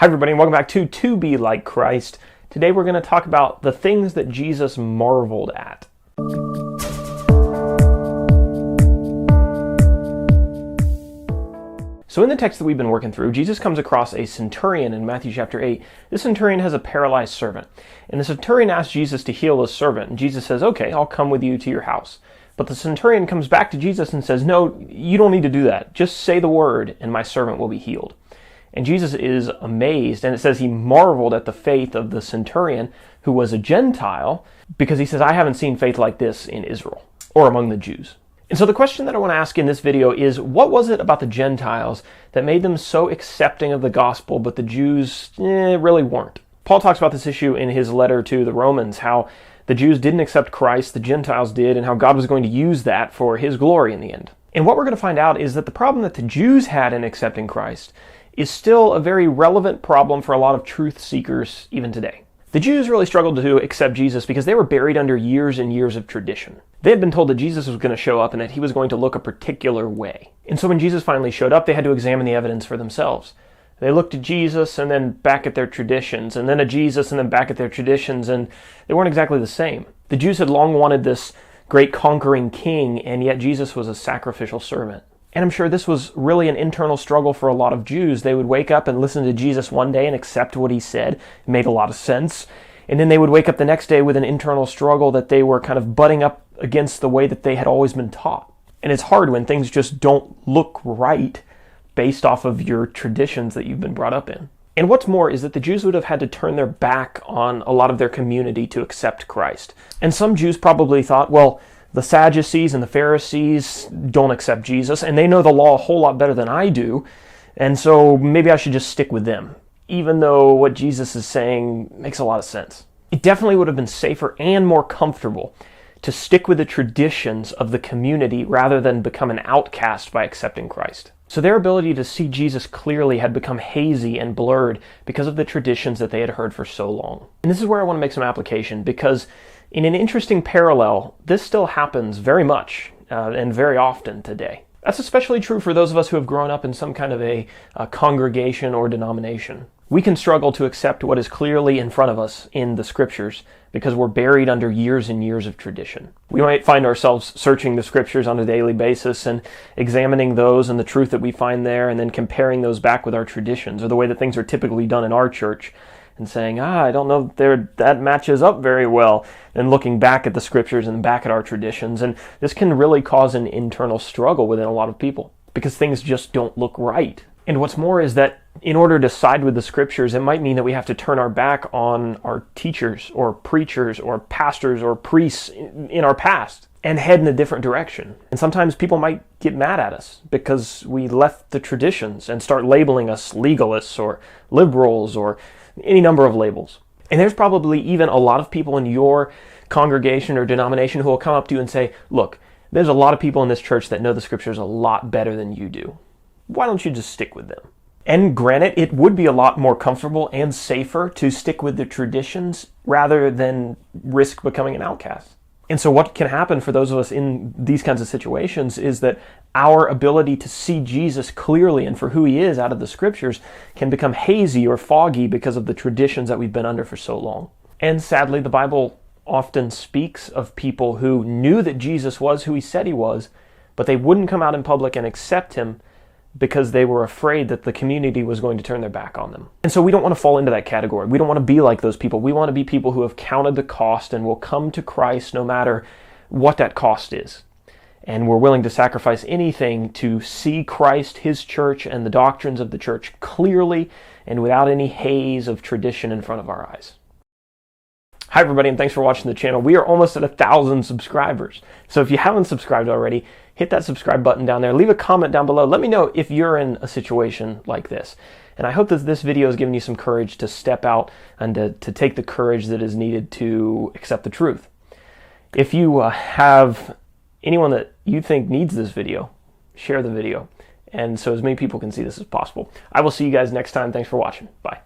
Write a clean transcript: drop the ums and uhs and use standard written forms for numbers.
Hi everybody, and welcome back to Be Like Christ. Today we're going to talk about the things that Jesus marveled at. So in the text that we've been working through, Jesus comes across a centurion in Matthew chapter 8. This centurion has a paralyzed servant. And the centurion asks Jesus to heal his servant. And Jesus says, okay, I'll come with you to your house. But the centurion comes back to Jesus and says, no, you don't need to do that. Just say the word and my servant will be healed. And Jesus is amazed, and it says he marveled at the faith of the centurion, who was a Gentile, because he says, I haven't seen faith like this in Israel, or among the Jews. And so the question that I want to ask in this video is, what was it about the Gentiles that made them so accepting of the gospel, but the Jews really weren't? Paul talks about this issue in his letter to the Romans, how the Jews didn't accept Christ, the Gentiles did, and how God was going to use that for his glory in the end. And what we're going to find out is that the problem that the Jews had in accepting Christ is still a very relevant problem for a lot of truth seekers even today. The Jews really struggled to accept Jesus because they were buried under years and years of tradition. They had been told that Jesus was going to show up and that he was going to look a particular way. And so when Jesus finally showed up, they had to examine the evidence for themselves. They looked at Jesus and then back at their traditions, and then at Jesus and then back at their traditions, and they weren't exactly the same. The Jews had long wanted this great conquering king, and yet Jesus was a sacrificial servant. And I'm sure this was really an internal struggle for a lot of Jews. They would wake up and listen to Jesus one day and accept what he said. It made a lot of sense. And then they would wake up the next day with an internal struggle that they were kind of butting up against the way that they had always been taught. And it's hard when things just don't look right based off of your traditions that you've been brought up in. And what's more is that the Jews would have had to turn their back on a lot of their community to accept Christ. And some Jews probably thought, well, the Sadducees and the Pharisees don't accept Jesus, and they know the law a whole lot better than I do, and so maybe I should just stick with them, even though what Jesus is saying makes a lot of sense. It definitely would have been safer and more comfortable to stick with the traditions of the community rather than become an outcast by accepting Christ. So their ability to see Jesus clearly had become hazy and blurred because of the traditions that they had heard for so long. And this is where I want to make some application, because in an interesting parallel, this still happens very much and very often today. That's especially true for those of us who have grown up in some kind of a congregation or denomination. We can struggle to accept what is clearly in front of us in the scriptures because we're buried under years and years of tradition. We might find ourselves searching the scriptures on a daily basis and examining those and the truth that we find there, and then comparing those back with our traditions or the way that things are typically done in our church, and saying, I don't know if that matches up very well, and looking back at the scriptures and back at our traditions. And this can really cause an internal struggle within a lot of people because things just don't look right. And what's more is that in order to side with the scriptures, it might mean that we have to turn our back on our teachers or preachers or pastors or priests in our past and head in a different direction. And sometimes people might get mad at us because we left the traditions and start labeling us legalists or liberals or any number of labels. And there's probably even a lot of people in your congregation or denomination who will come up to you and say, look, there's a lot of people in this church that know the scriptures a lot better than you do. Why don't you just stick with them? And granted, it would be a lot more comfortable and safer to stick with the traditions rather than risk becoming an outcast. And so what can happen for those of us in these kinds of situations is that our ability to see Jesus clearly and for who he is out of the scriptures can become hazy or foggy because of the traditions that we've been under for so long. And sadly, the Bible often speaks of people who knew that Jesus was who he said he was, but they wouldn't come out in public and accept him because they were afraid that the community was going to turn their back on them. And so we don't want to fall into that category. We don't want to be like those people. We want to be people who have counted the cost and will come to Christ no matter what that cost is. And we're willing to sacrifice anything to see Christ, his church, and the doctrines of the church clearly and without any haze of tradition in front of our eyes. Hi everybody, and thanks for watching the channel. We are almost at 1,000 subscribers. So if you haven't subscribed already, hit that subscribe button down there. Leave a comment down below. Let me know if you're in a situation like this. And I hope that this video has given you some courage to step out and to take the courage that is needed to accept the truth. If you have anyone that you think needs this video, share the video, and so as many people can see this as possible. I will see you guys next time. Thanks for watching. Bye.